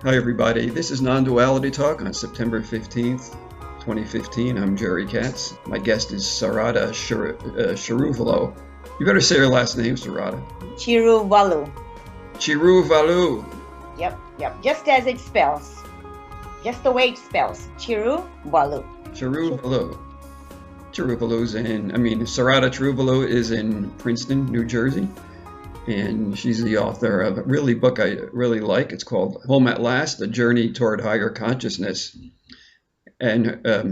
Hi everybody, this is Non-Duality Talk on September 15th, 2015. I'm Jerry Katz. My guest is Sarada Chiruvolu. You better say her last name, Sarada. Chiruvolu. Chiruvolu. Yep. Just as it spells. Just the way it spells. Chiruvolu. Chiruvolu. Sarada Chiruvolu is in Princeton, New Jersey. And she's the author of a book I really like. It's called Home at Last, A Journey Toward Higher Consciousness. And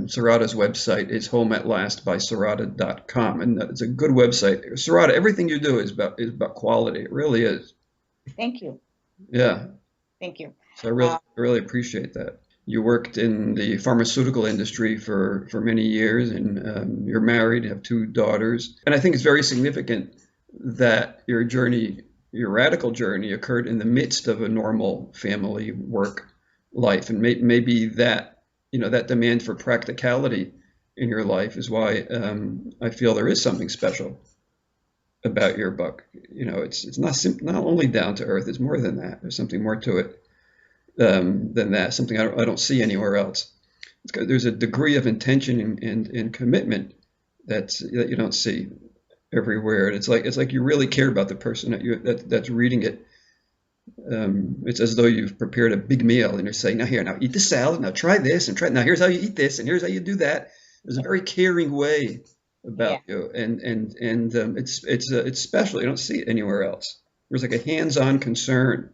Sarada's website is homeatlastbysarada.com. And it's a good website. Sarada, everything you do is about quality. It really is. Thank you. Yeah. Thank you. So I really appreciate that. You worked in the pharmaceutical industry for many years, and you're married, have 2 daughters. And I think it's very significant that your radical journey occurred in the midst of a normal family work life. And maybe that, that demand for practicality in your life is why I feel there is something special about your book. It's not only down to earth, it's more than that. There's something more to it than that, something I don't see anywhere else. There's a degree of intention and commitment that you don't see everywhere. And it's like you really care about the person that's reading it. It's as though you've prepared a big meal and you're saying, now eat the salad, now try this, and now here's how you eat this, and here's how you do that. There's a very caring way about you, and it's special. You don't see it anywhere else. There's like a hands-on concern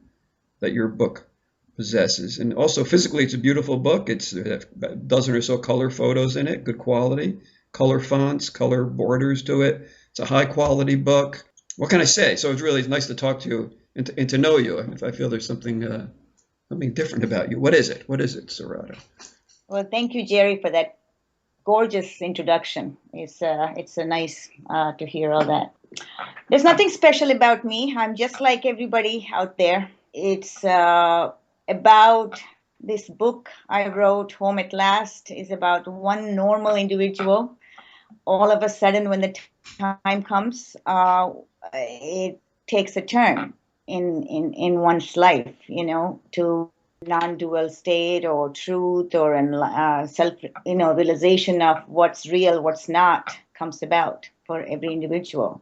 that your book possesses, and also physically, it's a beautiful book. It's a dozen or so color photos in it, good quality, color fonts, color borders to it. It's a high quality book. What can I say? So it's really nice to talk to you and to know you. If I feel there's something different about you. What is it? What is it, Sarada? Well, thank you, Jerry, for that gorgeous introduction. It's nice to hear all that. There's nothing special about me. I'm just like everybody out there. It's about this book I wrote, Home at Last, is about one normal individual. All of a sudden, when the time comes, it takes a turn in one's life, to non-dual state or truth or self, realization of what's real, what's not, comes about for every individual.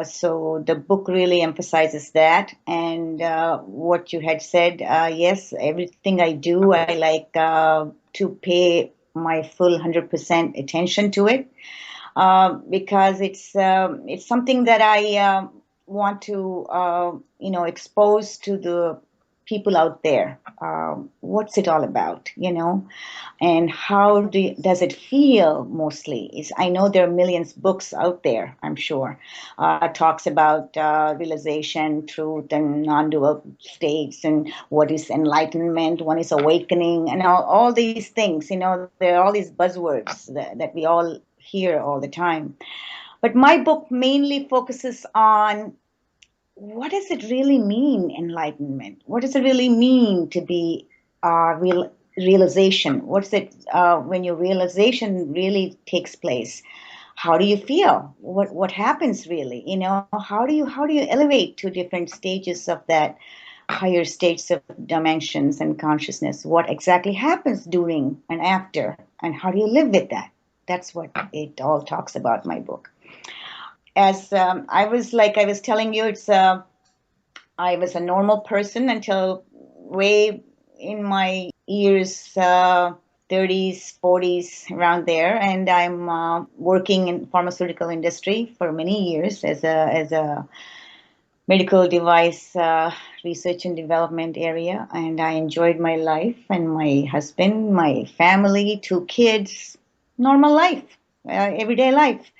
So the book really emphasizes that. And what you had said, yes, everything I do, I like to pay my full 100% attention to it. Because it's something that I want to expose to the people out there. What's it all about, and how does it feel? Mostly, I know there are millions of books out there. I'm sure talks about realization, truth, and non-dual states, and what is enlightenment, what is awakening, and all these things. There are all these buzzwords that we all hear all the time. But my book mainly focuses on what does it really mean, enlightenment? What does it really mean to be realization? What's it when your realization really takes place? How do you feel? What happens really? How do you elevate to different stages of that higher states of dimensions and consciousness? What exactly happens during and after, and how do you live with that? That's what it all talks about, my book. As I was telling you, I was a normal person until way in my years, 30s, 40s, around there. And I'm working in pharmaceutical industry for many years as a medical device research and development area. And I enjoyed my life and my husband, my family, 2 kids, normal life, everyday life.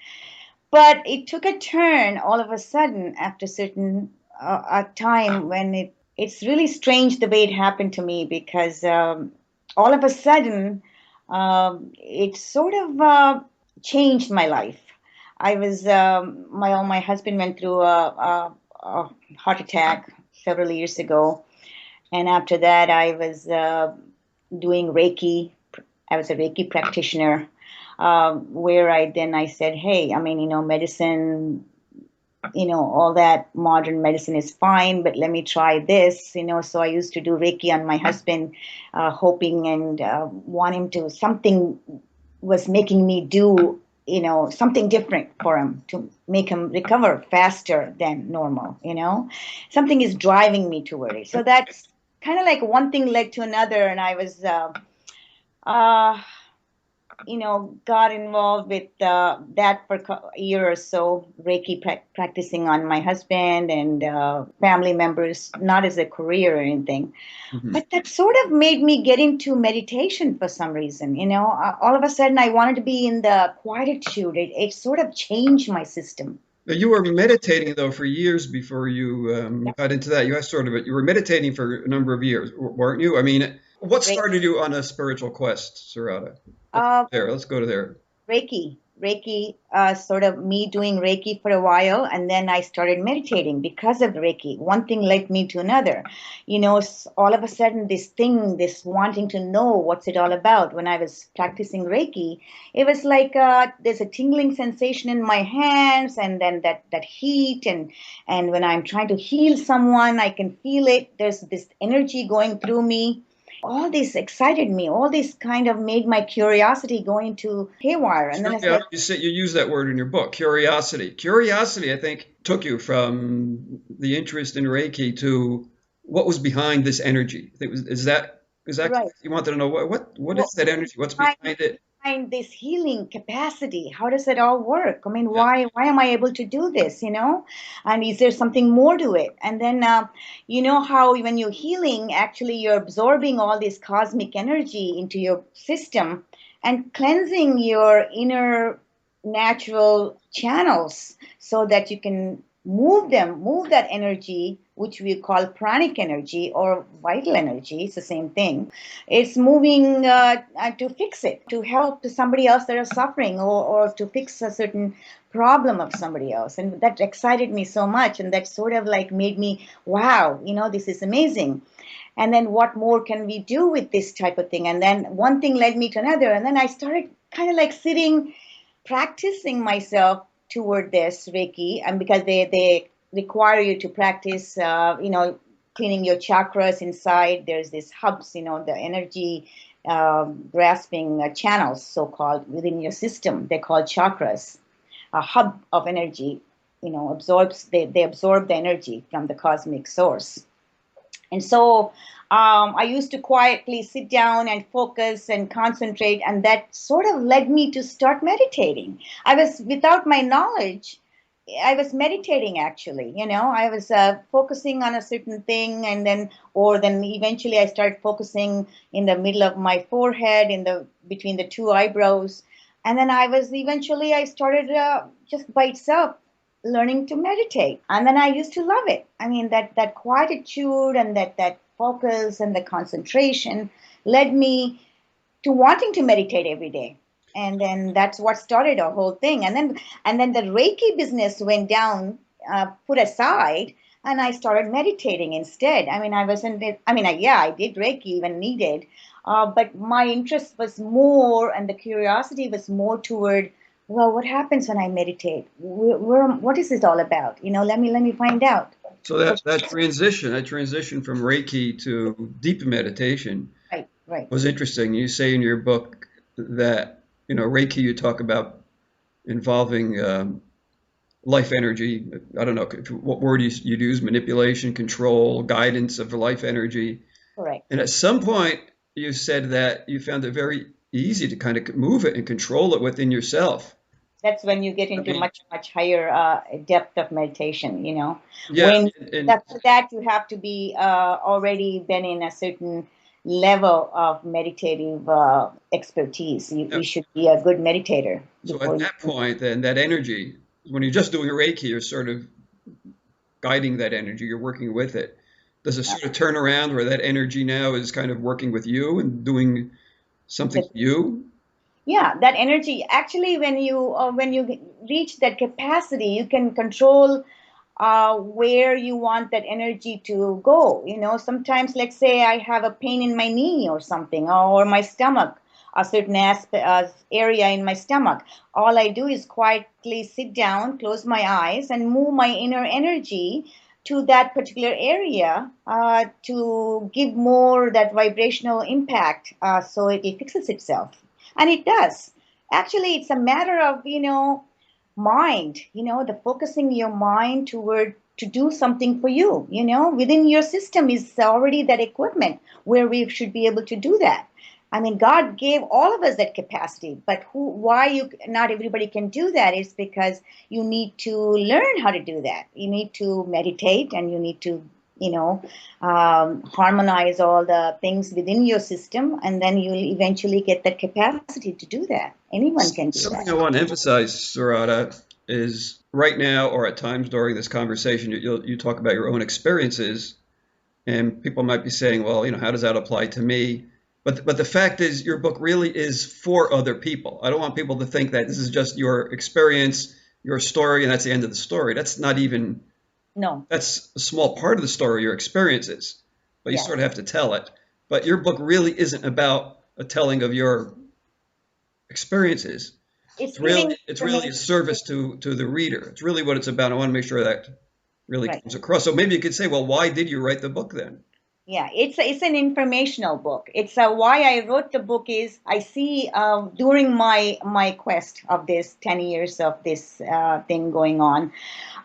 But it took a turn all of a sudden after a time when it's really strange the way it happened to me, because all of a sudden it sort of changed my life. I was my husband went through a heart attack several years ago, and after that I was doing Reiki. I was a Reiki practitioner. Where I said, hey, medicine all that modern medicine is fine, but let me try this. So I used to do Reiki on my husband, hoping and want him to, something was making me do, something different for him to make him recover faster than normal. Something is driving me toward it. So that's kind of like one thing led to another, and I was uh, got involved with that for a year or so, Reiki practicing on my husband and family members, not as a career or anything. Hmm. But that sort of made me get into meditation for some reason. All of a sudden I wanted to be in the quietude. It sort of changed my system. You were meditating though for years before you Yeah. got into that. You were meditating for a number of years, weren't you? I mean, what Re- started you on a spiritual quest, Sarada? Let's uh, there. Let's go to there. Reiki, sort of me doing Reiki for a while, and then I started meditating because of Reiki. One thing led me to another. All of a sudden, this wanting to know what's it all about. When I was practicing Reiki, it was like there's a tingling sensation in my hands, and then that heat, and when I'm trying to heal someone, I can feel it. There's this energy going through me. All this excited me. All this kind of made my curiosity go into haywire. And then it's like, You said you use that word in your book, curiosity. Curiosity, I think, took you from the interest in Reiki to what was behind this energy. Is that right. you wanted to know what What is that energy? What's behind, behind it? behind this healing capacity? How does it all work? I mean, Yeah. why am I able to do this? And is there something more to it? And then how when you're healing, actually you're absorbing all this cosmic energy into your system and cleansing your inner natural channels so that you can move that energy, which we call pranic energy or vital energy. It's the same thing. It's moving to fix it, to help somebody else that is suffering, or to fix a certain problem of somebody else. And that excited me so much. And that sort of like made me, wow, this is amazing. And then what more can we do with this type of thing? And then one thing led me to another. And then I started kind of like sitting, practicing myself toward this Reiki. And because they require you to practice, cleaning your chakras inside. There's these hubs, the energy grasping channels, so called, within your system. They're called chakras. A hub of energy, absorbs, they absorb the energy from the cosmic source. And so I used to quietly sit down and focus and concentrate, and that sort of led me to start meditating. I was, without my knowledge, I was meditating actually. I was focusing on a certain thing, and then eventually I started focusing in the middle of my forehead, in the between the two eyebrows, and then I started just by itself learning to meditate, and then I used to love it. I mean, that quietude and that focus and the concentration led me to wanting to meditate every day. And then that's what started our whole thing. And then the Reiki business went down, put aside, and I started meditating instead. I mean, I wasn't. I mean, yeah, I did Reiki when needed, but my interest was more, and the curiosity was more toward, well, what happens when I meditate? What is it all about? Let me find out. So So that transition from Reiki to deep meditation right, right, was interesting. You say in your book that Reiki, you talk about involving life energy. I don't know what word you'd use, manipulation, control, guidance of the life energy. correct. And at some point, you said that you found it very easy to kind of move it and control it within yourself. That's when you get I into mean, much higher depth of meditation. yeah, When and that for that you have to be already been in a certain level of meditative expertise. You should be a good meditator so before at you that can. point, then that energy, when you're just doing Reiki, you're sort of guiding that energy, you're working with it. Does it sort of turn around where that energy now is kind of working with you and doing something to you? Yeah, that energy. Actually, when you reach that capacity, you can control where you want that energy to go. Sometimes, let's say I have a pain in my knee or something, or my stomach. a certain area in my stomach. All I do is quietly sit down, close my eyes, and move my inner energy to that particular area to give more that vibrational impact, so it fixes itself. And it does. Actually, it's a matter of, mind, the focusing your mind toward to do something for you, within your system is already that equipment where we should be able to do that. I mean, God gave all of us that capacity, but not everybody can do that is because you need to learn how to do that. You need to meditate, and you need to, harmonize all the things within your system, and then you'll eventually get that capacity to do that. Anyone can do Something that. I want to emphasize, Sarada, is right now or at times during this conversation, you talk about your own experiences, and people might be saying, well, how does that apply to me? But the fact is, your book really is for other people. I don't want people to think that this is just your experience, your story, and that's the end of the story. That's not even, No. that's a small part of the story, your experiences, but you Yes. sort of have to tell it. But your book really isn't about a telling of your experiences. It's Really, giving it's really a service to the reader. It's really what it's about. I want to make sure that really right. comes across. So maybe you could say, well, why did you write the book then? Yeah, it's an informational book. It's why I wrote the book is I see during my quest of this 10 years of this thing going on,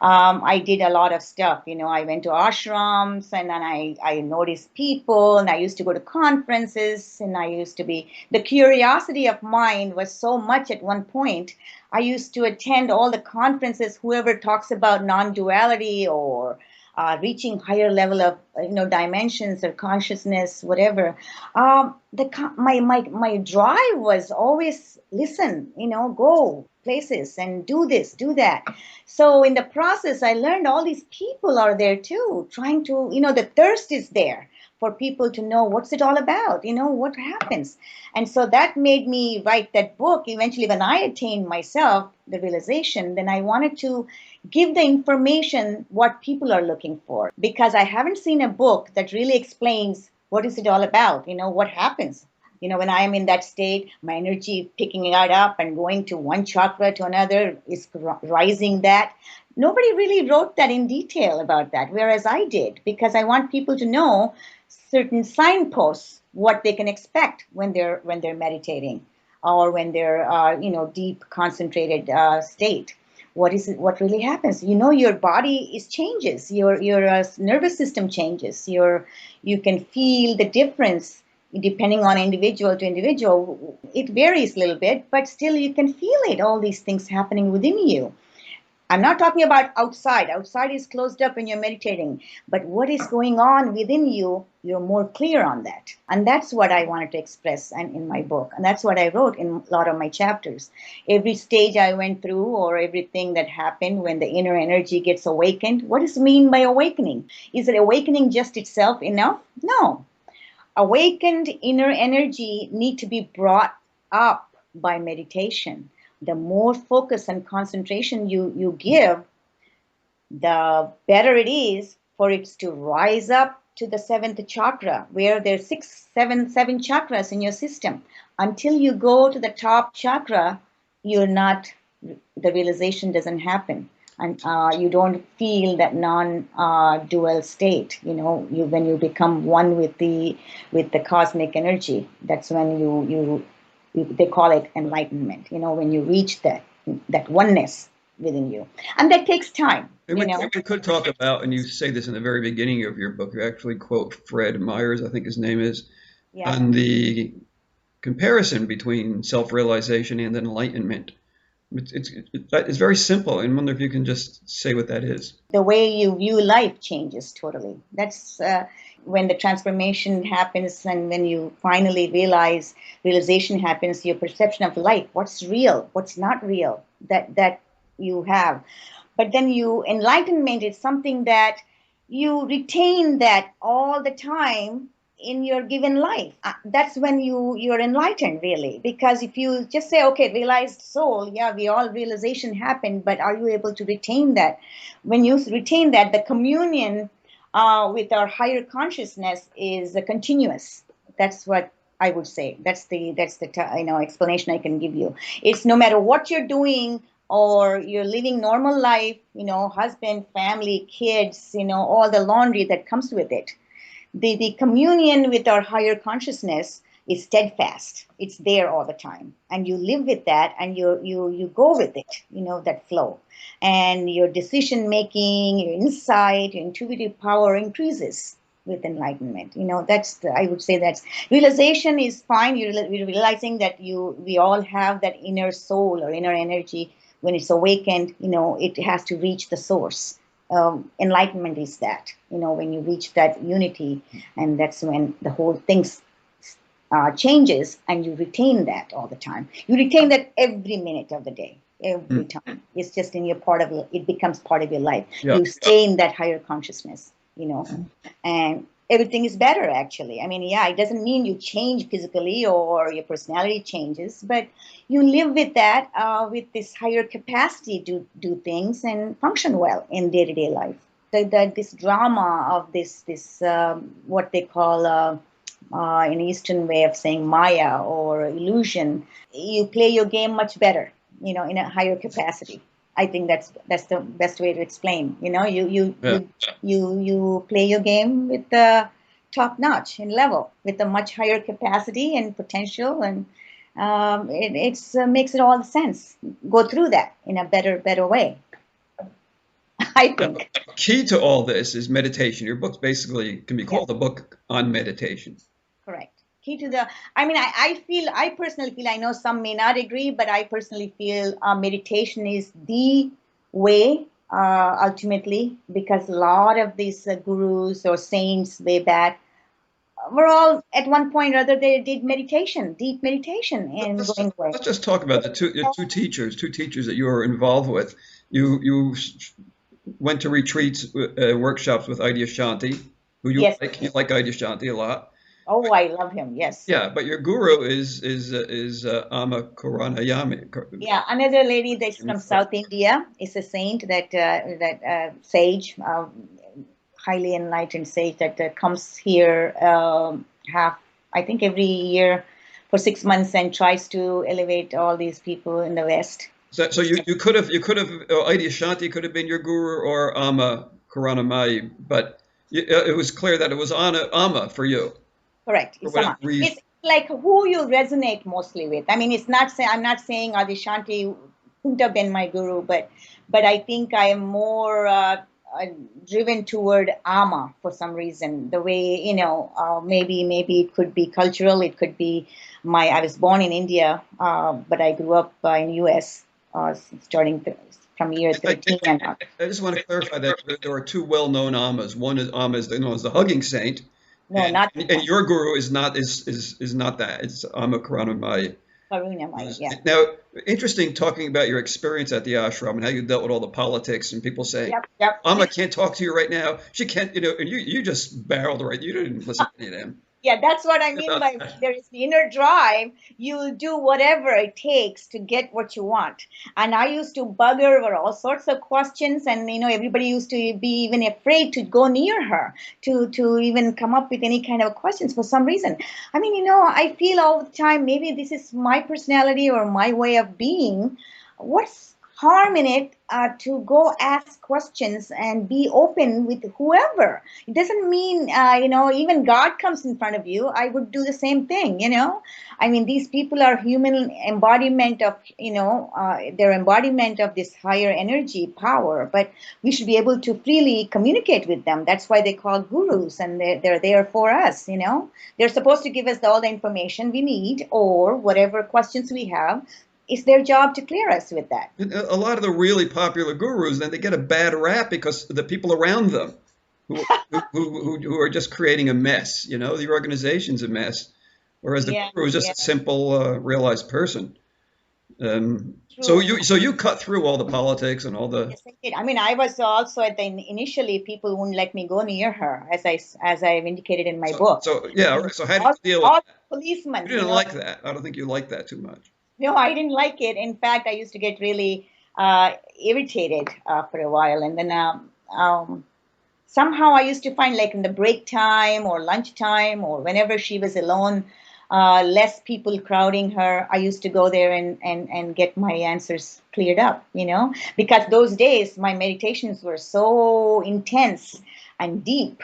I did a lot of stuff. I went to ashrams, and then I noticed people, and I used to go to conferences, and I used to be, the curiosity of mine was so much at one point. I used to attend all the conferences, whoever talks about non-duality or reaching higher level of dimensions or consciousness, whatever. My drive was always listen, go places and do this, do that. So in the process, I learned all these people are there too, trying to, the thirst is there for people to know what's it all about, what happens. And so that made me write that book. Eventually, when I attained myself the realization, then I wanted to give the information what people are looking for, because I haven't seen a book that really explains what is it all about, what happens. When I am in that state, my energy picking it up and going to one chakra to another is rising that. Nobody really wrote that in detail about that, whereas I did, because I want people to know certain signposts, what they can expect when they're meditating, or when they're deep concentrated state. What is it? What really happens? Your body is changes. Your nervous system changes. You can feel the difference depending on individual to individual. It varies a little bit, but still you can feel it. All these things happening within you. I'm not talking about outside. Outside is closed up when you're meditating. But what is going on within you, you're more clear on that. And that's what I wanted to express in my book. And that's what I wrote in a lot of my chapters. Every stage I went through, or everything that happened when the inner energy gets awakened. What does it mean by awakening? Is it awakening just itself enough? No. Awakened inner energy need to be brought up by meditation. The more focus and concentration you give, the better it is for it to rise up to the seventh chakra, where there's seven chakras in your system. Until you go to the top chakra, the realization doesn't happen. And you don't feel that non-dual state. When you become one with the cosmic energy, that's when they call it enlightenment. When you reach that oneness within you, and that takes time. And we could talk about, and you say this in the very beginning of your book, you actually quote Fred Myers, I think his name is, Yeah. on the comparison between self-realization and enlightenment. It's very simple, and I wonder if you can just say what that is. The way you view life changes totally. That's when the transformation happens, and when you finally realization happens, your perception of life, what's real, what's not real, that you have. But then enlightenment is something that you retain that all the time in your given life. That's when you're enlightened, really. Because if you just say, okay, realized soul, yeah, realization happened, but are you able to retain that? When you retain that, the communion with our higher consciousness is continuous. That's what I would say explanation I can give you. It's no matter what you're doing or you're living normal life, husband, family, kids, all the laundry that comes with it. The communion with our higher consciousness is steadfast. It's there all the time, and you live with that, and you go with it. That flow, and your decision making, your insight, your intuitive power increases with enlightenment. I would say that's realization is fine. You're realizing that we all have that inner soul or inner energy. When it's awakened, it has to reach the source. Enlightenment is that, when you reach that unity, and that's when the whole thing changes, and you retain that all the time. You retain that every minute of the day, every time. It's just in your it becomes part of your life. Yeah. You stay in that higher consciousness, and everything is better, actually. It doesn't mean you change physically or your personality changes, but you live with that, with this higher capacity to do things and function well in day-to-day life. This drama of this what they call in Eastern way of saying Maya or illusion, you play your game much better, in a higher capacity. I think that's the best way to explain. You play your game with the top notch and level, with a much higher capacity and potential, and it makes it all sense. Go through that in a better way. I think. Key to all this is meditation. Your book basically can be called a book on meditation. Correct. Key to I personally feel, I know some may not agree, but I personally feel meditation is the way, ultimately, because a lot of these gurus or saints way back were all, at one point or other, they did meditation, deep meditation, and going away. Let's just talk about the two teachers that you were involved with. You went to retreats, workshops with Adyashanti, who you Yes. like. You like Adyashanti a lot. Oh, I love him. Yes. Yeah, but your guru is Amma Karanayami. Yeah, another lady that's from South India is a saint that sage, highly enlightened sage that comes here I think every year for 6 months and tries to elevate all these people in the West. So you could have Adyashanti could have been your guru or Amma Karanamai, but it was clear that it was Amma for you. Correct. It's like who you resonate mostly with. It's not I'm not saying Adyashanti couldn't have been my guru, but I think I am more driven toward Amma for some reason. The way, maybe it could be cultural. It could be I was born in India, but I grew up in U.S. Starting from year 13. I just want to clarify that there are two well-known Ammas. One is Amma is known as the hugging saint. No, and your guru is not that. It's Amma Karanamai. Yeah. Now, interesting talking about your experience at the ashram and how you dealt with all the politics and people saying, Yep. Amma can't talk to you right now. She can't, and you just barreled right. You didn't listen to any of them. Yeah, that's what I mean by there is the inner drive. You'll do whatever it takes to get what you want. And I used to bug her over all sorts of questions, and everybody used to be even afraid to go near her to even come up with any kind of questions for some reason. I feel all the time maybe this is my personality or my way of being. What's harm in it to go ask questions and be open with whoever? It doesn't mean, even God comes in front of you, I would do the same thing, these people are human embodiment of, their embodiment of this higher energy power, but we should be able to freely communicate with them. That's why they call gurus, and they're there for us, They're supposed to give us all the information we need or whatever questions we have. It's their job to clear us with that. A lot of the really popular gurus, then they get a bad rap because the people around them who are just creating a mess. The organization's a mess, whereas the guru is just a simple, realized person. So you cut through all the politics and all the. Yes, I did. I was also initially people wouldn't let me go near her, as I've indicated in my book. So how did you deal with all policemen? You didn't like that. I don't think you liked that too much. No, I didn't like it. In fact, I used to get really irritated for a while. And then somehow I used to find, like in the break time or lunchtime or whenever she was alone, less people crowding her. I used to go there and get my answers cleared up, because those days my meditations were so intense and deep.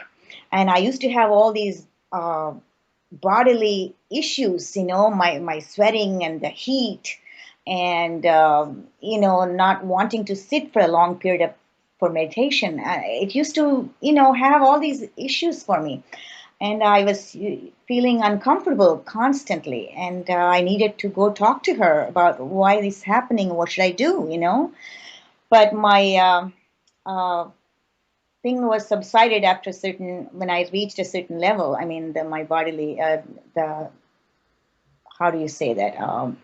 And I used to have all these bodily issues, my sweating and the heat and, not wanting to sit for a long period for meditation. It used to, have all these issues for me. And I was feeling uncomfortable constantly. And I needed to go talk to her about why this is happening. What should I do, But my thing was subsided after when I reached a certain level. I mean, my bodily, how do you say that?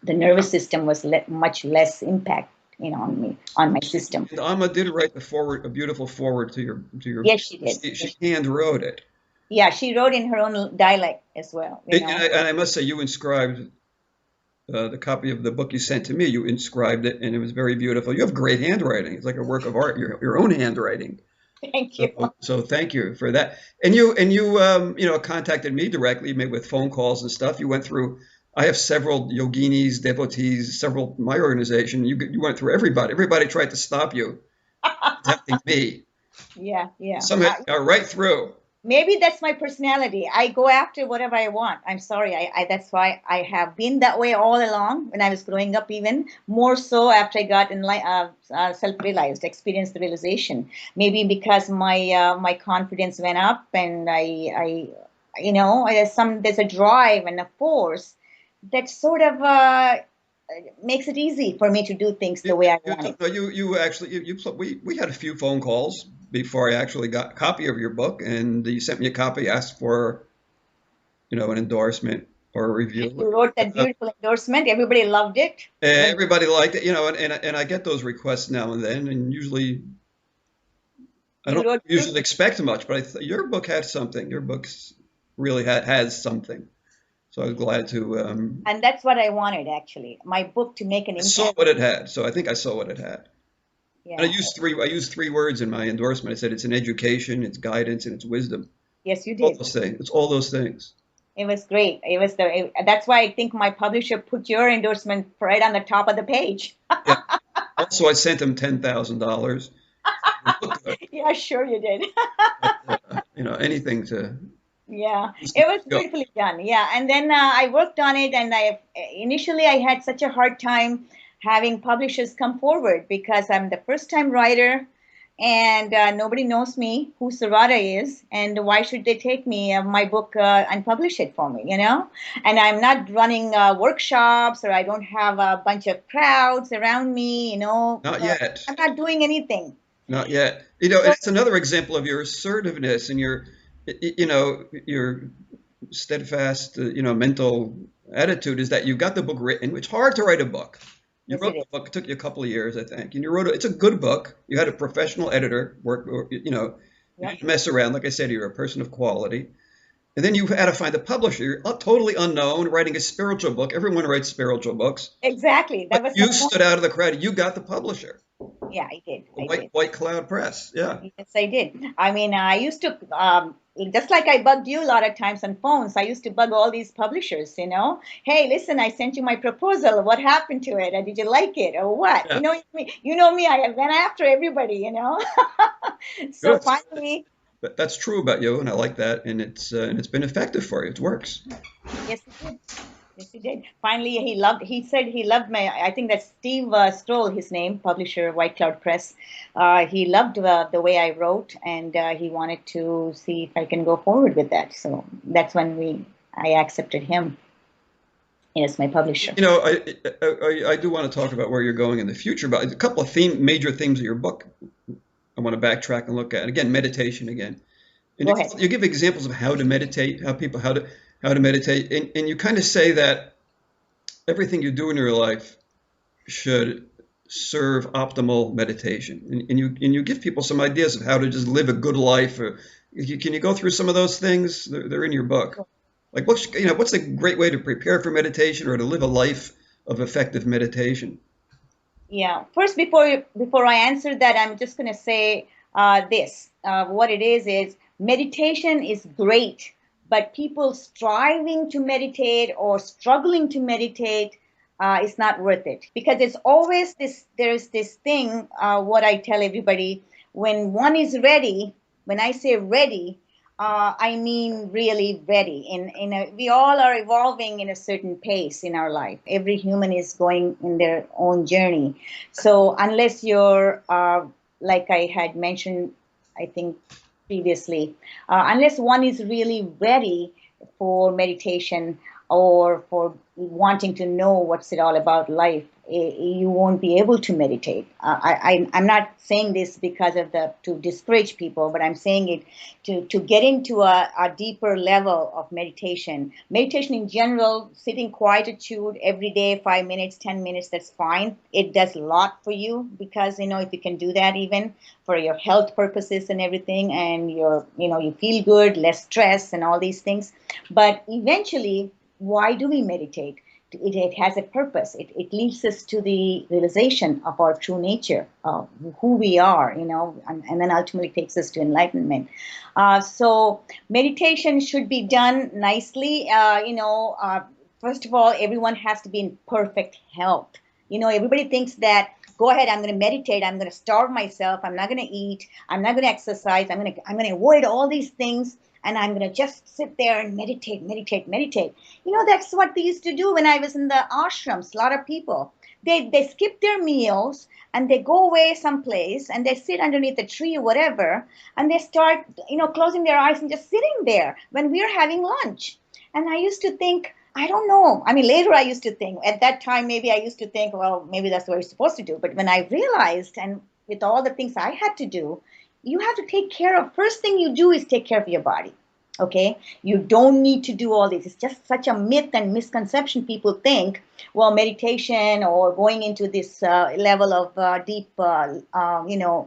The nervous system was much less impact, on me, on my system. And Amma did write a beautiful forward to your. Yes, she did. She hand wrote it. Yeah, she wrote in her own dialect as well. And I must say, you inscribed the copy of the book you sent to me. You inscribed it, and it was very beautiful. You have great handwriting. It's like a work of art. Your own handwriting. Thank you. So thank you for that. And you contacted me directly, maybe with phone calls and stuff. You went through. I have several yoginis, devotees, my organization. You went through everybody. Everybody tried to stop you, tempting me. Yeah. Somehow got right through. Maybe that's my personality. I go after whatever I want. I'm sorry. That's why I have been that way all along when I was growing up, even more so after I got self-realized, experienced the realization. Maybe because my confidence went up, and there's a drive and a force that sort of makes it easy for me to do things the way I want it. We had a few phone calls before I actually got a copy of your book, and you sent me a copy, asked for, an endorsement or a review. You wrote that beautiful endorsement. Everybody loved it. Everybody liked it, and I get those requests now and then, and usually I don't usually expect much, but your book had something. Your book really has something. So I was glad to. And that's what I wanted, actually. My book to make an impact. I saw what it had, so I think I saw what it had. Yeah. And I used three words in my endorsement. I said it's an education, it's guidance, and it's wisdom. Yes, you did. All those things. It's all those things. It was great. That's why I think my publisher put your endorsement right on the top of the page. Yeah. Also, I sent him $10,000. Yeah, sure you did. Anything to. Yeah, it was beautifully done. Yeah, and then I worked on it, and initially I had such a hard time having publishers come forward because I'm the first-time writer, and nobody knows me, who Sarada is, and why should they take my book and publish it for me, And I'm not running workshops, or I don't have a bunch of crowds around me, Not yet. I'm not doing anything. Not yet. It's another example of your assertiveness and your steadfast, mental attitude is that you got the book written. It's hard to write a book. You wrote the book. It took you a couple of years, I think, and you wrote it. It's a good book. You had a professional editor you didn't mess around. Like I said, you're a person of quality. And then you had to find a publisher. You're totally unknown, writing a spiritual book. Everyone writes spiritual books. Exactly. You stood out of the crowd. You got the publisher. Yeah, I did. White Cloud Press. Yeah. Yes, I did. I mean, I used to, just like I bugged you a lot of times on phones, I used to bug all these publishers, Hey, listen, I sent you my proposal. What happened to it? Did you like it or what? Yeah. You know me. I went after everybody, So Good. Finally. That's true about you, and I like that, and it's been effective for you. It works. Yes, it did. Yes, he did. Finally, he said he loved I think that's Steve Stroll, his name, publisher, White Cloud Press. He loved the way I wrote, and he wanted to see if I can go forward with that. So that's when I accepted him as my publisher. I do want to talk about where you're going in the future, but a couple of major themes of your book I want to backtrack and look at. Again, meditation again. And Go ahead. You give examples of how to meditate, how to meditate, and you kind of say that everything you do in your life should serve optimal meditation, and you give people some ideas of how to just live a good life. Can you go through some of those things? They're in your book. Like what's a great way to prepare for meditation or to live a life of effective meditation? Yeah. First, before I answer that, I'm just going to say this. What it is meditation is great, But people striving to meditate or struggling to meditate is not worth it, because it's always this. There's this thing. What I tell everybody, when one is ready. When I say ready, I mean really ready. We all are evolving in a certain pace in our life. Every human is going in their own journey. So unless you're, like I had mentioned, I think previously, unless one is really ready for meditation or for wanting to know what's it all about life, you won't be able to meditate. I'm not saying this because of to discourage people, but I'm saying it to get into a deeper level of meditation. Meditation in general, sitting quietude every day, 5 minutes, 10 minutes, that's fine. It does a lot for you, because if you can do that, even for your health purposes and everything, and you feel good, less stress and all these things. But eventually, why do we meditate? It has a purpose. It leads us to the realization of our true nature, of who we are, and then ultimately takes us to enlightenment. So meditation should be done nicely. First of all, everyone has to be in perfect health. Everybody thinks that, go ahead, I'm going to meditate, I'm going to starve myself, I'm not going to eat, I'm not going to exercise, I'm going to avoid all these things, and I'm going to just sit there and meditate. That's what they used to do when I was in the ashrams. A lot of people, they skip their meals and they go away someplace and they sit underneath a tree or whatever, and they start, closing their eyes and just sitting there when we're having lunch. And I used to think, I don't know. I mean, later I used to think, at that time, maybe I used to think, well, maybe that's what you're supposed to do. But when I realized, and with all the things I had to do, you have to take care of, first thing you do is take care of your body. Okay, you don't need to do all this. It's just such a myth and misconception. People think, well, meditation or going into this level of deep,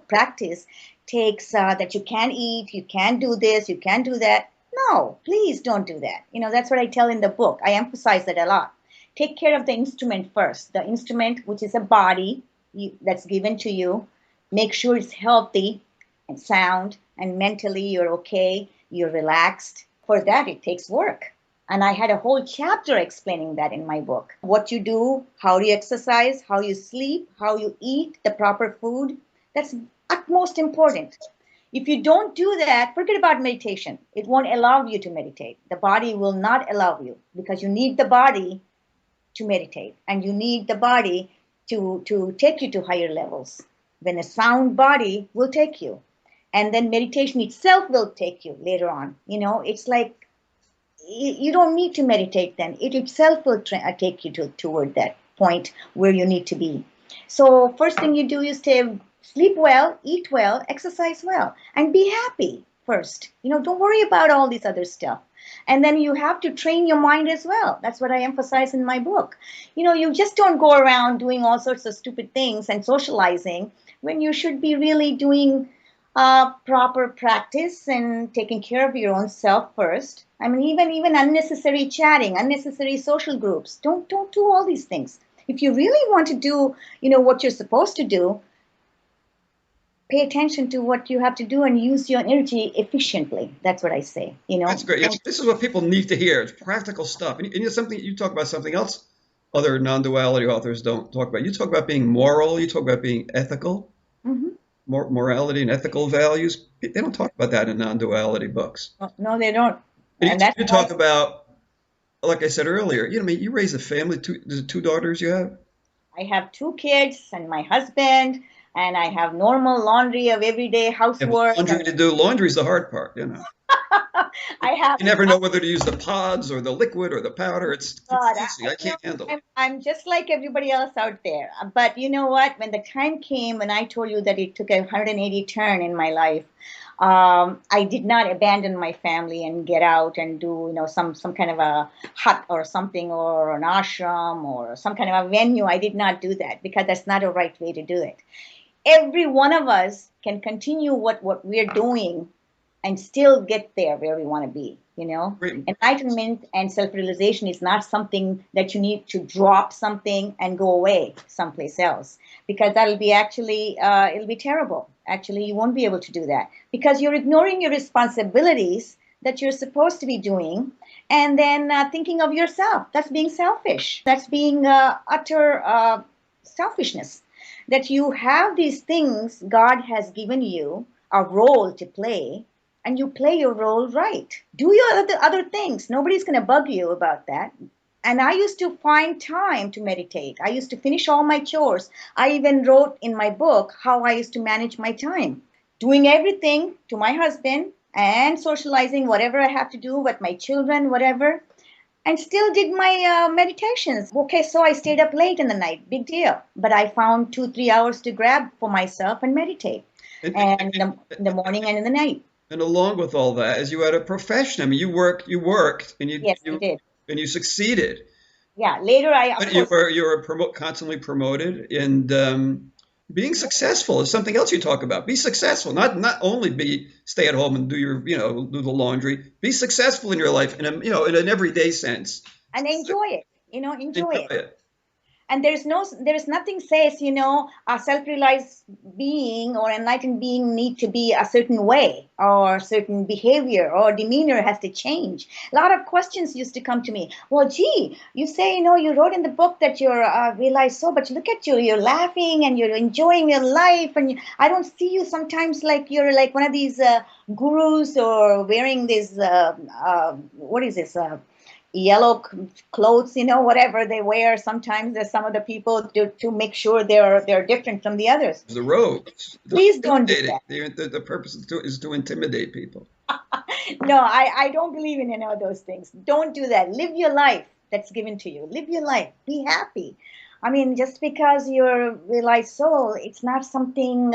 practice takes that you can't eat, you can't do this, you can't do that. No, please don't do that. That's what I tell in the book. I emphasize that a lot. Take care of the instrument first. The instrument, which is a body that's given to you. Make sure it's healthy and sound, and mentally you're okay. You're relaxed. For that, it takes work. And I had a whole chapter explaining that in my book. What you do, how you exercise, how you sleep, how you eat, the proper food. That's utmost important. If you don't do that, forget about meditation. It won't allow you to meditate. The body will not allow you, because you need the body to meditate, and you need the body to take you to higher levels. Then a sound body will take you. And then meditation itself will take you later on. It's like you don't need to meditate then. It itself will take you toward that point where you need to be. So first thing you do is to sleep well, eat well, exercise well, and be happy first. Don't worry about all this other stuff. And then you have to train your mind as well. That's what I emphasize in my book. You just don't go around doing all sorts of stupid things and socializing when you should be really doing proper practice and taking care of your own self first. I mean, even unnecessary chatting, unnecessary social groups. Don't do all these things. If you really want to do, what you're supposed to do, pay attention to what you have to do and use your energy efficiently. That's what I say. That's great. Yes, this is what people need to hear. It's practical stuff. And it's something you talk about, something else other non-duality authors don't talk about. You talk about being moral. You talk about being ethical. Mm-hmm. Morality and ethical values. They don't talk about that in non-duality books. No, they don't. And you talk about, like I said earlier, you raise a family. Two daughters you have? I have 2 kids and my husband, and I have normal laundry of everyday housework. Laundry to do. Laundry's the hard part, You never know whether to use the pods or the liquid or the powder. It's easy. I can't handle it. I'm just like everybody else out there. But you know what? When the time came, when I told you that it took a 180 turn in my life, I did not abandon my family and get out and do, some kind of a hut or something, or an ashram or some kind of a venue. I did not do that, because that's not a right way to do it. Every one of us can continue what we're doing and still get there where we want to be. Great. Enlightenment and self-realization is not something that you need to drop something and go away someplace else, because that'll be it'll be terrible. Actually, you won't be able to do that, because you're ignoring your responsibilities that you're supposed to be doing, and then thinking of yourself. That's being selfish. That's being utter selfishness. That you have these things God has given you a role to play, and you play your role right. Do your other things. Nobody's going to bug you about that. And I used to find time to meditate. I used to finish all my chores. I even wrote in my book how I used to manage my time, doing everything to my husband and socializing whatever I have to do with my children, whatever, and still did my meditations. Okay, so I stayed up late in the night, big deal. But I found 2, 3 hours to grab for myself and meditate, And, and in the morning and in the night. and along with all that, as you had a profession, I mean, you worked, and Yes, I did. you succeeded. Yeah, later of But you course, were constantly promoted, and being successful is something else you talk about. Be successful, not only be stay at home and do your do the laundry. Be successful in your life in a in an everyday sense. and enjoy it. Enjoy Enjoy it. it. And there is nothing says a self-realized being or enlightened being need to be a certain way, or certain behavior or demeanor has to change. A lot of questions used to come to me. Well, gee, you say you wrote in the book that you're realized, so but look at you, you're laughing and you're enjoying your life, and I don't see you sometimes like you're like one of these gurus, or wearing this what is this yellow clothes, whatever they wear. Sometimes there's some of the people to make sure they're different from the others. The roads, Please don't do intimidating. that. The purpose is to intimidate people. No, I don't believe in any of those things. Don't do that. Live your life that's given to you. Live your life. Be happy. I mean, just because you're realized soul, it's not something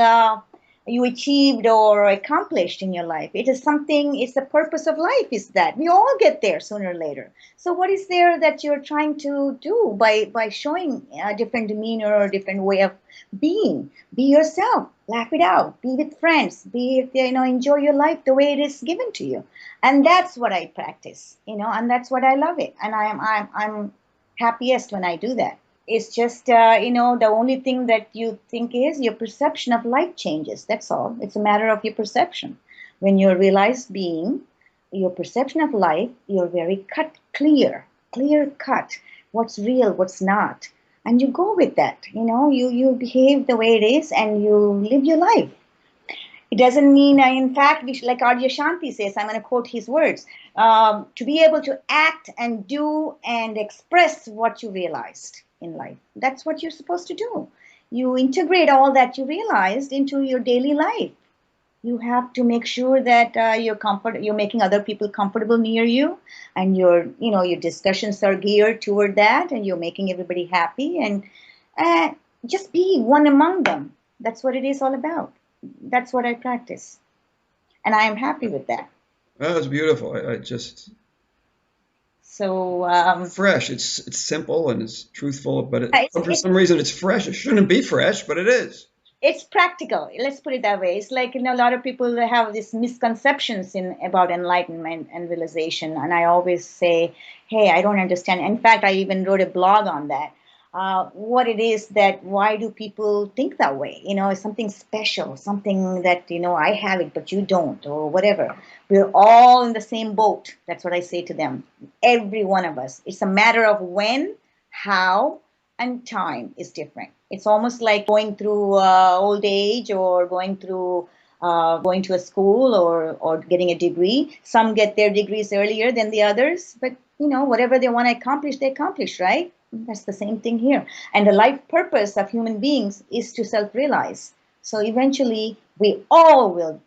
you achieved or accomplished in your life. It is something, it's the purpose of life, is that we all get there sooner or later. So what is there that you're trying to do by showing a different demeanor or a different way of being? Be yourself, laugh it out, be with friends, enjoy your life the way it is given to you. And that's what I practice, and that's what I love it. And I'm happiest when I do that. It's just, the only thing that you think is your perception of life changes. That's all. It's a matter of your perception. When you're a realized being, your perception of life, you're very clear cut. What's real, what's not. And you go with that. You behave the way it is and you live your life. It doesn't mean, in fact, like Arya Shanti says, I'm going to quote his words, to be able to act and do and express what you realized in life. That's what you're supposed to do. You integrate all that you realized into your daily life. You have to make sure that you're making other people comfortable near you, and your discussions are geared toward that, and you're making everybody happy, and just be one among them. That's what it is all about. That's what I practice, and I am happy with that. That was beautiful. I just So fresh. It's simple and it's truthful, but for it's some reason it's fresh. It shouldn't be fresh, but it is. it's practical. Let's put it that way. It's like a lot of people have these misconceptions about enlightenment and realization, and I always say, "Hey, I don't understand." In fact, I even wrote a blog on that. What it is that why do people think that way? It's something special, something that I have it but you don't, or whatever. We're all in the same boat. That's what I say to them. Every one of us. It's a matter of when, how, and time is different. It's almost like going through old age, or going to a school, or getting a degree. Some get their degrees earlier than the others, but whatever they want to accomplish, they accomplish, right? That's the same thing here. And the life purpose of human beings is to self-realize. So eventually, we all will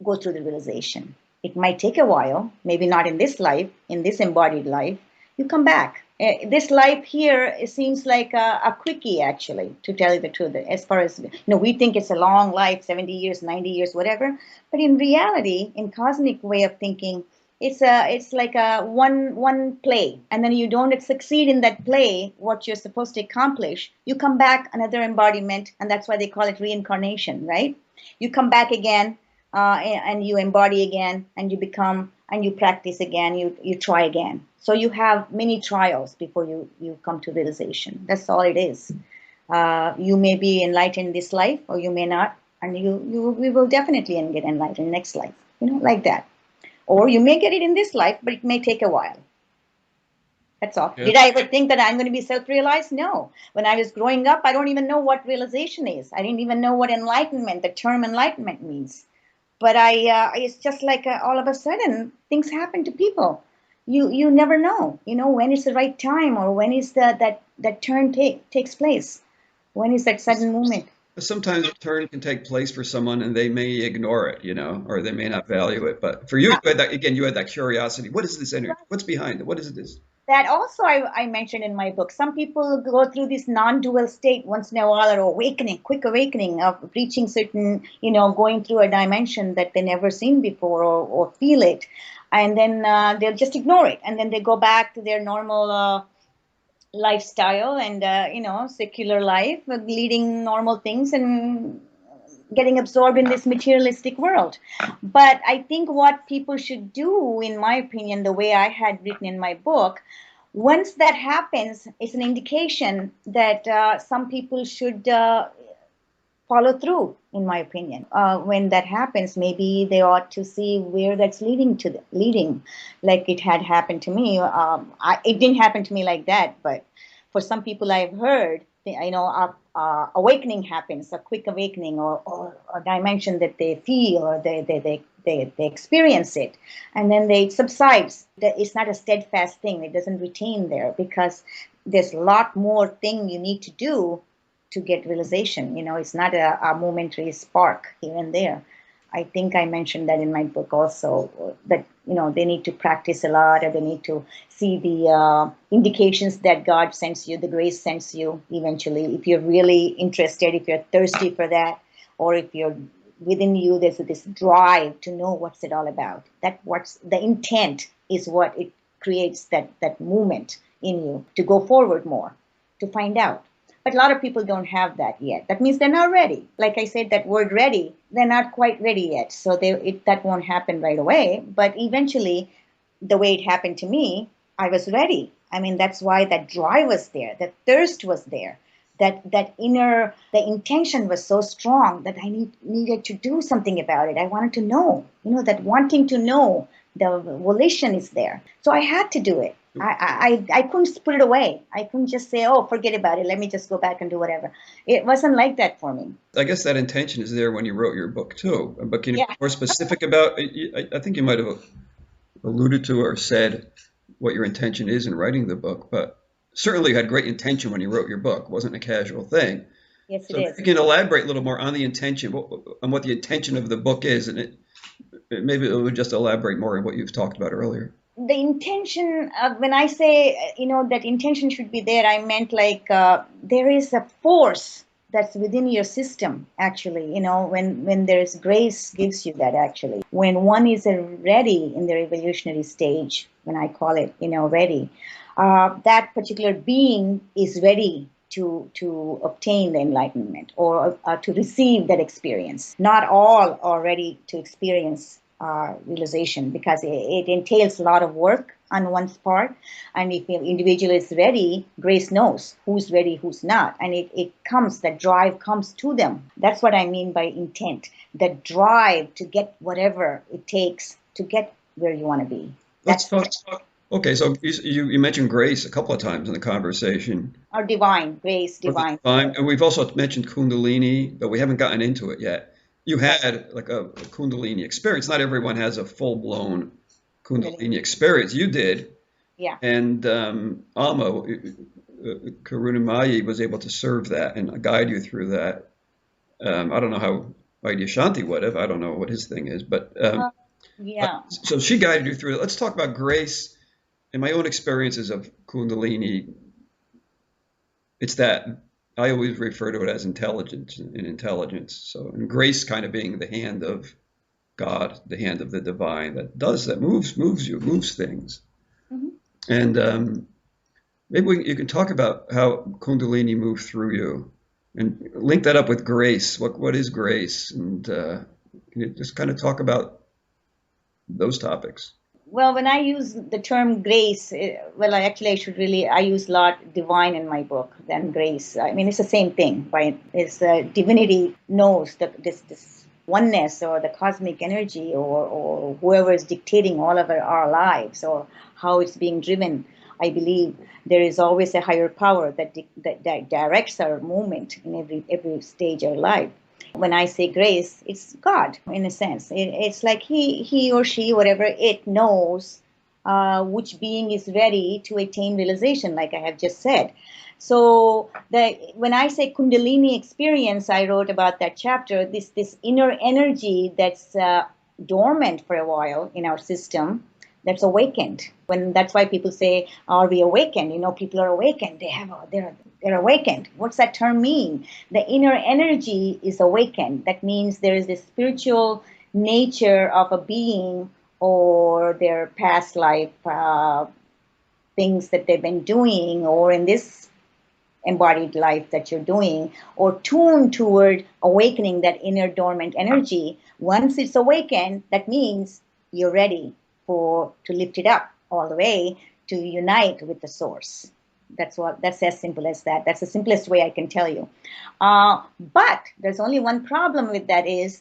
go through the realization. It might take a while, maybe not in this life, in this embodied life. You come back. This life here, it seems like a quickie, actually, to tell you the truth. As far as, we think it's a long life, 70 years, 90 years, whatever. But in reality, in cosmic way of thinking, it's like a one play, and then you don't succeed in that play, what you're supposed to accomplish. You come back another embodiment, and that's why they call it reincarnation, right? You come back again, and you embody again, and you become, and you practice again, you try again. So you have many trials before you come to realization. That's all it is. You may be enlightened this life, or you may not, and we will definitely get enlightened next life, like that. Or you may get it in this life, but it may take a while. That's all. Yeah. Did I ever think that I'm going to be self-realized? No. When I was growing up, I don't even know what realization is. I didn't even know what enlightenment, the term enlightenment means. But it's just like all of a sudden things happen to people. You never know, when is the right time, or when is that turn takes place. When is that sudden moment? Sometimes a turn can take place for someone and they may ignore it, or they may not value it. But for you, you had that, again, you had that curiosity. What is this energy? What's behind it? What is this? That also I mentioned in my book. Some people go through this non-dual state once in a while, or awakening, quick awakening of reaching certain, going through a dimension that they never seen before, or feel it. And then they'll just ignore it. And then they go back to their normal lifestyle and, secular life, leading normal things and getting absorbed in this materialistic world. But I think what people should do, in my opinion, the way I had written in my book, once that happens, it's an indication that some people should follow through, in my opinion. When that happens, maybe they ought to see where that's leading, like it had happened to me. It didn't happen to me like that, but for some people I've heard, awakening happens, a quick awakening, or a dimension that they feel, or they experience it, and then they subsides. It's not a steadfast thing. It doesn't retain there, because there's a lot more thing you need to do to get realization. It's not a momentary spark here and there. I think I mentioned that in my book also, that, they need to practice a lot, or they need to see the indications that God sends you, the grace sends you eventually. If you're really interested, if you're thirsty for that, or if you're within you, there's this drive to know what's it all about. What's the intent is what it creates that movement in you to go forward more, to find out. But a lot of people don't have that yet. That means they're not ready. Like I said, that word ready, they're not quite ready yet. So that won't happen right away. But eventually, the way it happened to me, I was ready. I mean, that's why that drive was there. That thirst was there. That inner, the intention was so strong that I needed to do something about it. I wanted to know, that wanting to know, the volition is there. So I had to do it. I couldn't put it away. I couldn't just say, oh, forget about it. Let me just go back and do whatever. It wasn't like that for me. I guess that intention is there when you wrote your book too. But can you be more specific about? I think you might have alluded to or said what your intention is in writing the book, but certainly you had great intention when you wrote your book. It wasn't a casual thing. Yes, so it is. You can elaborate a little more on the intention, on what the intention of the book is, and maybe it would just elaborate more on what you've talked about earlier. The intention, when I say, that intention should be there, I meant like there is a force that's within your system, actually. When there's grace gives you that, actually. When one is ready in the evolutionary stage, when I call it, ready, that particular being is ready to obtain the enlightenment, or to receive that experience. Not all are ready to experience realization, because it entails a lot of work on one's part. And if the individual is ready, grace knows who's ready, who's not. And that drive comes to them. That's what I mean by intent. The drive to get whatever it takes to get where you want to be. Let's talk. Okay, so you mentioned grace a couple of times in the conversation. Or divine, grace, divine. And we've also mentioned kundalini, but we haven't gotten into it yet. You had like a kundalini experience. Not everyone has a full-blown kundalini experience. You did. Yeah. And Alma, Karunamayee, was able to serve that and guide you through that. I don't know how Vaidya would have. I don't know what his thing is, but yeah. So she guided you through it. Let's talk about grace. In my own experiences of kundalini, it's that I always refer to it as intelligence and intelligence. So, and grace kind of being the hand of God, the hand of the divine that moves things. Mm-hmm. And maybe you can talk about how kundalini moved through you, and link that up with grace. What is grace? And can you just kind of talk about those topics? Well, when I use the term grace, I use a lot divine in my book than grace. I mean, it's the same thing, right? It's divinity knows that this oneness or the cosmic energy or whoever is dictating all of our lives or how it's being driven. I believe there is always a higher power that directs our movement in every stage of life. When I say grace, it's God in a sense. It's like he or she, whatever it knows, which being is ready to attain realization, like I have just said. So when I say Kundalini experience, I wrote about that chapter. This inner energy that's dormant for a while in our system, that's awakened. That's why people say, "Are we awakened?" People are awakened. They're awakened. What's that term mean? The inner energy is awakened. That means there is this spiritual nature of a being or their past life things that they've been doing, or in this embodied life that you're doing, or tuned toward awakening that inner dormant energy. Once it's awakened, that means you're ready to lift it up all the way to unite with the source. That's as simple as that. That's the simplest way I can tell you. But there's only one problem with that is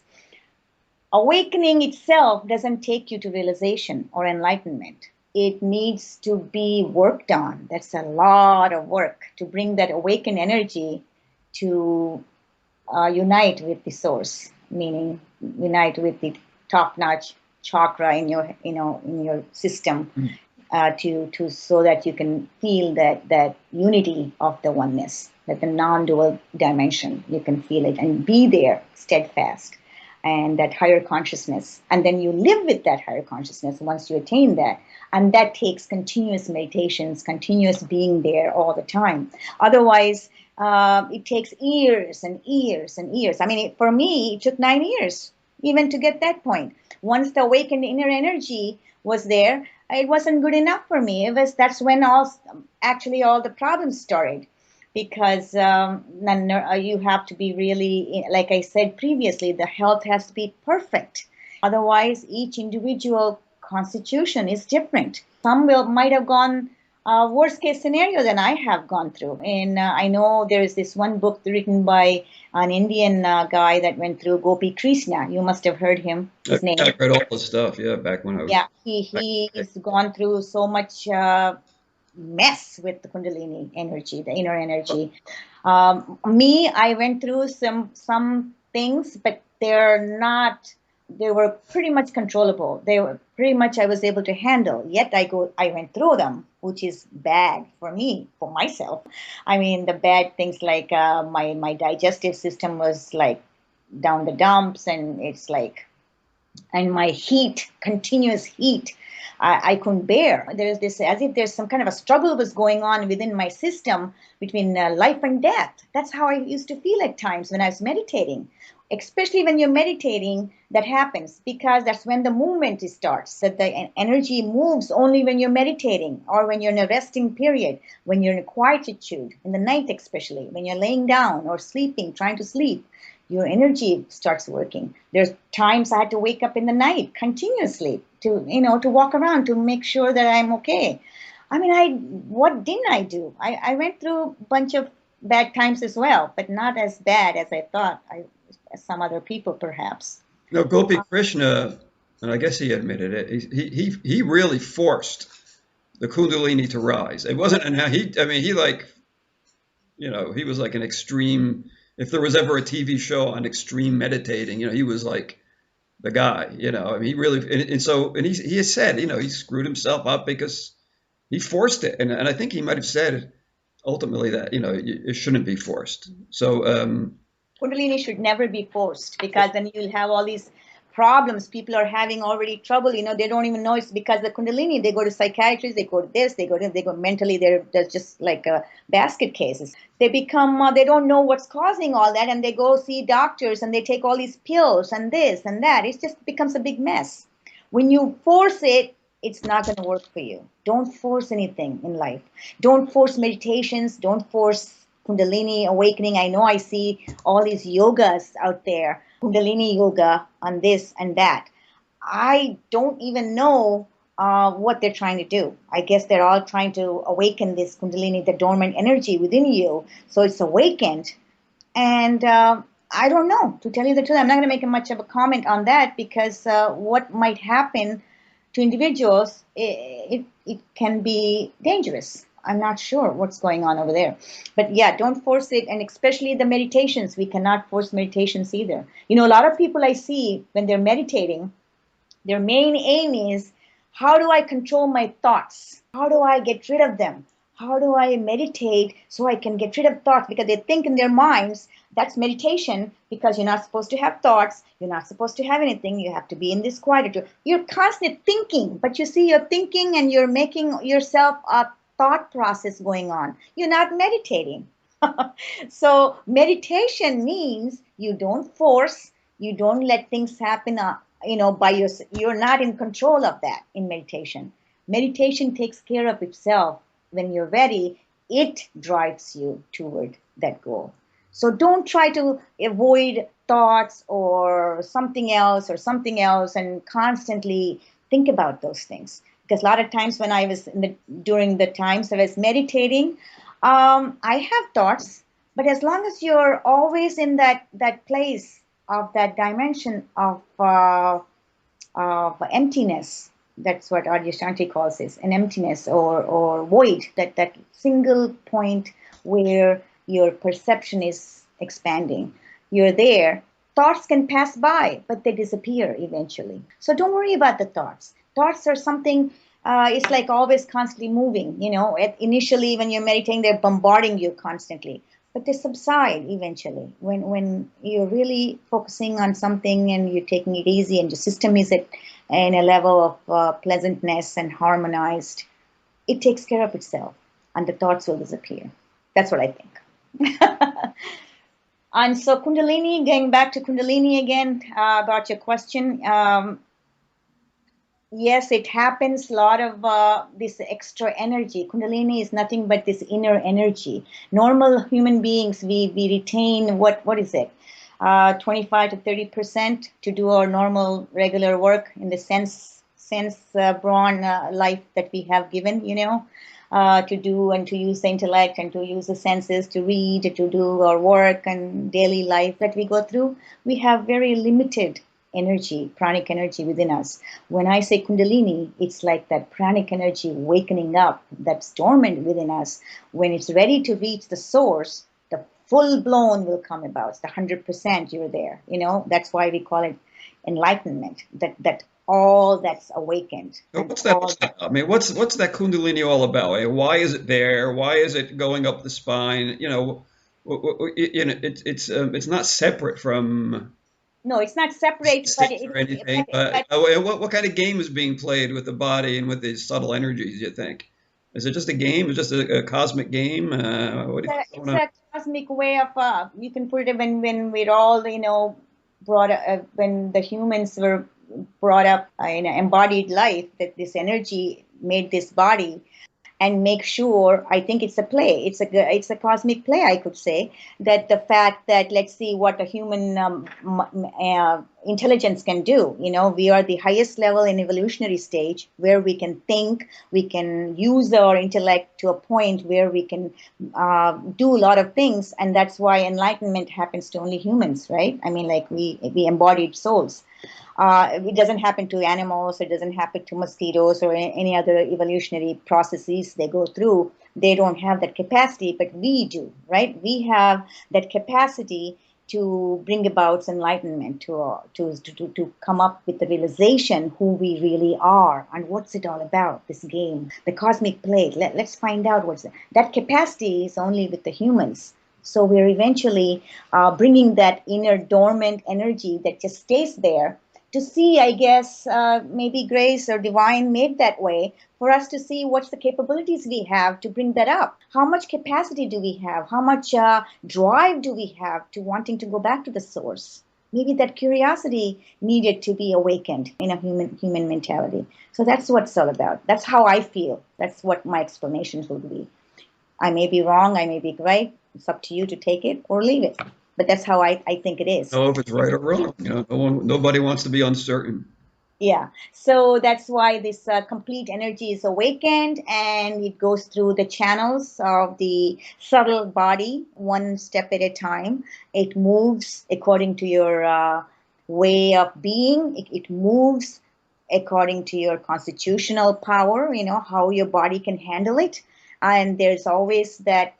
awakening itself doesn't take you to realization or enlightenment. It needs to be worked on. That's a lot of work to bring that awakened energy to unite with the source, meaning unite with the top-notch chakra in your system, to so that you can feel that unity of the oneness, that the non-dual dimension, you can feel it and be there steadfast, and that higher consciousness. And then you live with that higher consciousness once you attain that. And that takes continuous meditations, continuous being there all the time. Otherwise, it takes years and years and years. I mean, for me, it took 9 years even to get that point. Once the awakened inner energy was there, it wasn't good enough for me. That's when all the problems started. Because you have to be really, like I said previously, the health has to be perfect. Otherwise, each individual constitution is different. Some might have gone worst case scenario than I have gone through. And I know there is this one book written by an Indian guy that went through, Gopi Krishna. You must have heard him. His name. I read all the stuff, back when I was. Yeah, he's gone through so much mess with the Kundalini energy, the inner energy. I went through some things, but they were pretty much controllable. They were pretty much I was able to handle. Yet I went through them, which is bad for me, for myself. I mean, the bad things like my digestive system was like down the dumps, and it's like, and my heat, continuous heat, I couldn't bear. There's this, as if there's some kind of a struggle was going on within my system between life and death. That's how I used to feel at times when I was meditating. Especially when you're meditating, that happens because that's when the movement starts. That the energy moves only when you're meditating or when you're in a resting period, when you're in a quietude, in the night especially, when you're laying down or sleeping, trying to sleep. Your energy starts working. There's times I had to wake up in the night continuously to walk around to make sure that I'm okay. I mean, what didn't I do? I went through a bunch of bad times as well, but not as bad as I thought, as some other people perhaps. No, Gopi Krishna, and I guess he admitted it. He really forced the Kundalini to rise. It wasn't, and he was like an extreme. If there was ever a TV show on extreme meditating, he was like the guy. I mean, he really, and he has said, he screwed himself up because he forced it, and I think he might have said ultimately that it shouldn't be forced. So Kundalini should never be forced, because then you'll have all these problems. People are having already trouble. They don't even know it's because the Kundalini. They go to psychiatrists, they go to this, they go mentally. They're just like basket cases. They they don't know what's causing all that, and they go see doctors and they take all these pills and this and that. It just becomes a big mess. When you force it, it's not going to work for you. Don't force anything in life. Don't force meditations. Don't force Kundalini awakening. I know I see all these yogas out there, Kundalini yoga on this and that. I don't even know what they're trying to do. I guess they're all trying to awaken this Kundalini, the dormant energy within you, so it's awakened. And I don't know. To tell you the truth, I'm not going to make much of a comment on that because what might happen to individuals, it can be dangerous. I'm not sure what's going on over there. But yeah, don't force it. And especially the meditations, we cannot force meditations either. You know, a lot of people I see when they're meditating, their main aim is, how do I control my thoughts? How do I get rid of them? How do I meditate so I can get rid of thoughts? Because they think in their minds, that's meditation, because you're not supposed to have thoughts. You're not supposed to have anything. You have to be in this quietude. You're constantly thinking, but you see, you're thinking and you're making yourself a thought process going on. You're not meditating. So meditation means you don't force, you don't let things happen, by yourself. You're not in control of that in meditation. Meditation takes care of itself. When you're ready, it drives you toward that goal. So don't try to avoid thoughts or something else and constantly think about those things. Because a lot of times when I was during the times I was meditating, I have thoughts, but as long as you're always in that place of that dimension of emptiness, that's what Adyashanti calls this, an emptiness or void, that single point where your perception is expanding. You're there. Thoughts can pass by, but they disappear eventually. So don't worry about the thoughts. Thoughts are something, it's like always constantly moving. Initially when you're meditating, they're bombarding you constantly, but they subside eventually. When you're really focusing on something and you're taking it easy and your system is in a level of pleasantness and harmonized, it takes care of itself and the thoughts will disappear. That's what I think. And so Kundalini, going back to Kundalini again, about your question. Yes, it happens. A lot of this extra energy. Kundalini is nothing but this inner energy. Normal human beings, we retain what is it? 25 to 30% to do our normal regular work in the sense brawn life that we have given, to do and to use the intellect and to use the senses to read, to do our work and daily life that we go through. We have very limited energy, pranic energy within us. When I say Kundalini, it's like that pranic energy wakening up that's dormant within us. When it's ready to reach the source, the full blown will come about. It's the 100% you're there. That's why we call it enlightenment. That all that's awakened. So what's that all about? I mean, what's that Kundalini all about? I mean, why is it there? Why is it going up the spine? It's not separate from. No, it's not separate, but or anything. What kind of game is being played with the body and with these subtle energies, you think? Is it just a game? Is it just a cosmic game? It's a cosmic way of, you can put it when we're all, brought up, when the humans were brought up in an embodied life, that this energy made this body. And make sure, I think it's a play. It's a cosmic play, I could say, that the fact that, let's see what a human intelligence can do. We are the highest level in evolutionary stage where we can think, we can use our intellect to a point where we can do a lot of things. And that's why enlightenment happens to only humans, right? I mean, like we embodied souls. It doesn't happen to animals, it doesn't happen to mosquitoes or any other evolutionary processes they go through. They don't have that capacity, but we do, right? We have that capacity to bring about enlightenment, to come up with the realization who we really are and what's it all about, this game, the cosmic play. Let's find out what's that capacity is only with the humans. So we're eventually bringing that inner dormant energy that just stays there to see, I guess, maybe grace or divine made that way for us to see what's the capabilities we have to bring that up. How much capacity do we have? How much drive do we have to wanting to go back to the source? Maybe that curiosity needed to be awakened in a human mentality. So that's what it's all about. That's how I feel. That's what my explanations would be. I may be wrong, I may be right. It's up to you to take it or leave it. But that's how I think it is. Know if it's right or wrong. Nobody wants to be uncertain. Yeah, so that's why this complete energy is awakened and it goes through the channels of the subtle body, one step at a time. It moves according to your way of being, it moves according to your constitutional power, how your body can handle it. And there's always that.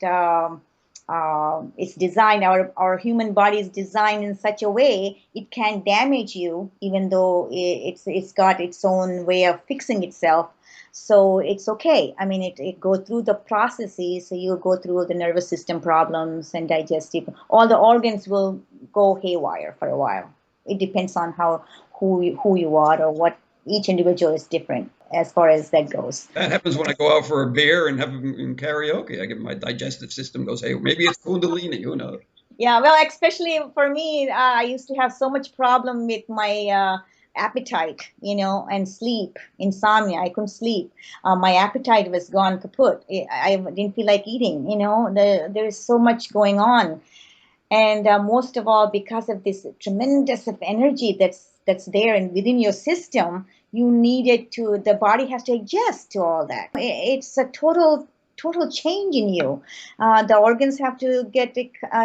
It's designed, our human body is designed in such a way it can damage you even though it's got its own way of fixing itself. So it's okay. I mean, it go through the processes. So you go through the nervous system problems and digestive, all the organs will go haywire for a while. It depends on how who you are, or what. Each individual is different as far as that goes. That happens when I go out for a beer and have in karaoke. I get my digestive system goes, hey, maybe it's kundalini. Who knows? Yeah, well, especially for me, I used to have so much problem with my appetite, and sleep, insomnia. I couldn't sleep. My appetite was gone kaput. I didn't feel like eating. There is so much going on, and most of all, because of this tremendous of energy that's there and within your system, you need it to. The body has to adjust to all that. It's a total change in you. The organs have to get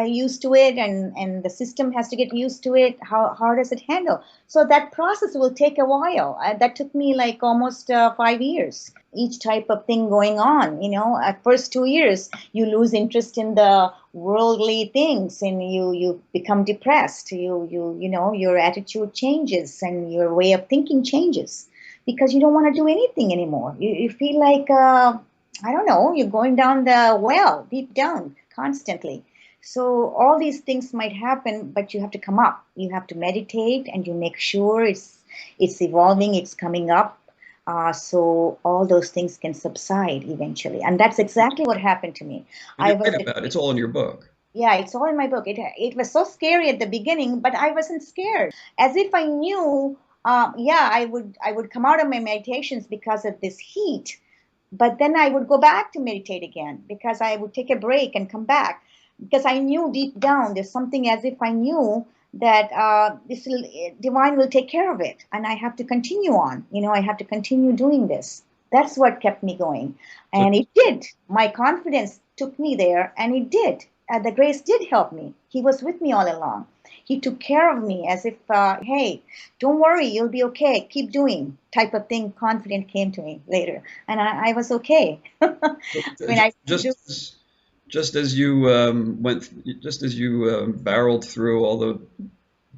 used to it, and the system has to get used to it. How does it handle? So that process will take a while. That took me like almost 5 years. Each type of thing going on. At first 2 years, you lose interest in the worldly things, and you become depressed. Your attitude changes, and your way of thinking changes because you don't want to do anything anymore. You feel like I don't know, you're going down the well, deep down, constantly. So all these things might happen, but you have to come up. You have to meditate, and you make sure it's evolving, it's coming up, so all those things can subside eventually. And that's exactly what happened to me. And I you was write about it. It's all in your book. Yeah, it's all in my book. It was so scary at the beginning, but I wasn't scared. As if I knew. Yeah, I would come out of my meditations because of this heat, but then I would go back to meditate again because I would take a break and come back because I knew deep down there's something, as if I knew that divine will take care of it, and I have to continue on. I have to continue doing this. That's what kept me going, So, and it did. My confidence took me there, and it did. The grace did help me. He was with me all along. He took care of me as if, hey, don't worry, you'll be okay. Keep doing, type of thing. Confident came to me later, and I was okay. I so mean, I just do just as you just as you barreled through all the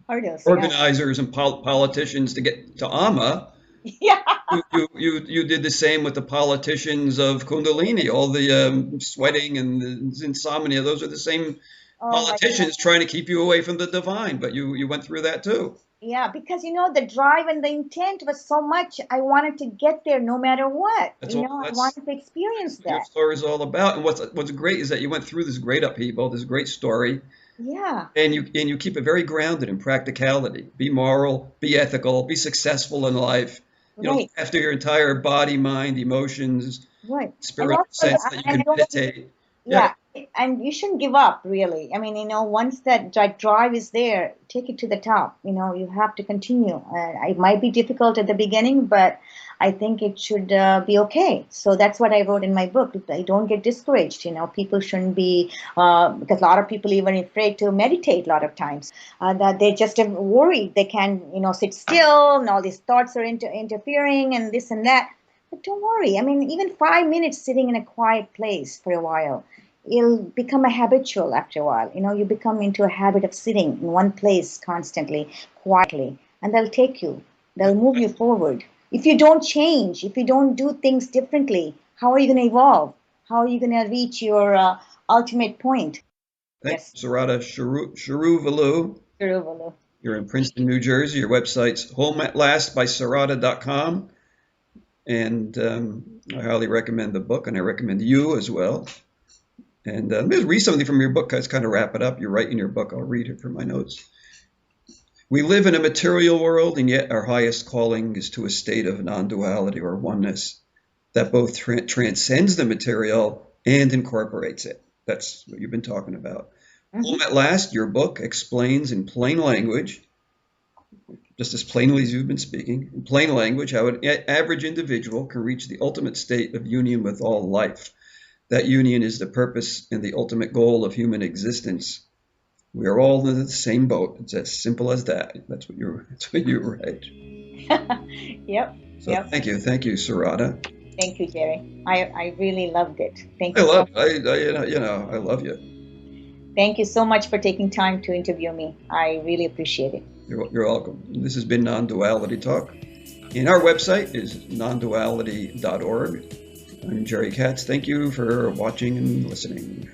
hurdles. Yeah, organizers and politicians to get to Amma, yeah. you did the same with the politicians of Kundalini. All the sweating and the insomnia; those are the same Oh my God. politicians trying to keep you away from the divine. But you went through that too. Yeah, because the drive and the intent was so much. I wanted to get there no matter what. That's all. I That's wanted to experience your that. story is all about. And what's great is that you went through this great upheaval, this great story, Yeah, and you keep it very grounded in practicality. Be moral, be ethical, be successful in life. right, After your entire body, mind, emotions, right. And spiritual also, sense that you I can don't. meditate. Yeah, Yeah, and you shouldn't give up, really. I mean, once that drive is there, take it to the top. You have to continue. It might be difficult at the beginning, but I think it should be okay. So that's what I wrote in my book. I don't get discouraged. People shouldn't be, because a lot of people even afraid to meditate a lot of times. That they're just worried. They can't, sit still, and all these thoughts are interfering and this and that. But don't worry. I mean, even 5 minutes sitting in a quiet place for a while, it'll become a habitual after a while. You become into a habit of sitting in one place constantly, quietly, and they'll take you. They'll move you forward. If you don't change, if you don't do things differently, how are you going to evolve? How are you going to reach your ultimate point? thank Yes. you, Sarada Chiruvolu. Chiruvolu. You're in Princeton, New Jersey. Your website's homeatlastbysarada.com. And I highly recommend the book, and I recommend you as well. And let me read something from your book. Let's kind of wrap it up. You're writing your book. I'll read it from my notes. We live in a material world, and yet our highest calling is to a state of non-duality or oneness that both transcends the material and incorporates it. That's what you've been talking about. Hmm. Home at Last, your book explains in plain language just as plainly as you've been speaking, in plain language, how an average individual can reach the ultimate state of union with all life. That union is the purpose and the ultimate goal of human existence. We are all in the same boat. It's as simple as that. That's what you write. Yep. So Yep. thank you, Sarada. Thank you, Jerry. I really loved it. Thank I you so love, much. I love you. Thank you so much for taking time to interview me. I really appreciate it. You're welcome. This has been Non-Duality Talk. And our website is nonduality.org. I'm Jerry Katz. Thank you for watching and listening.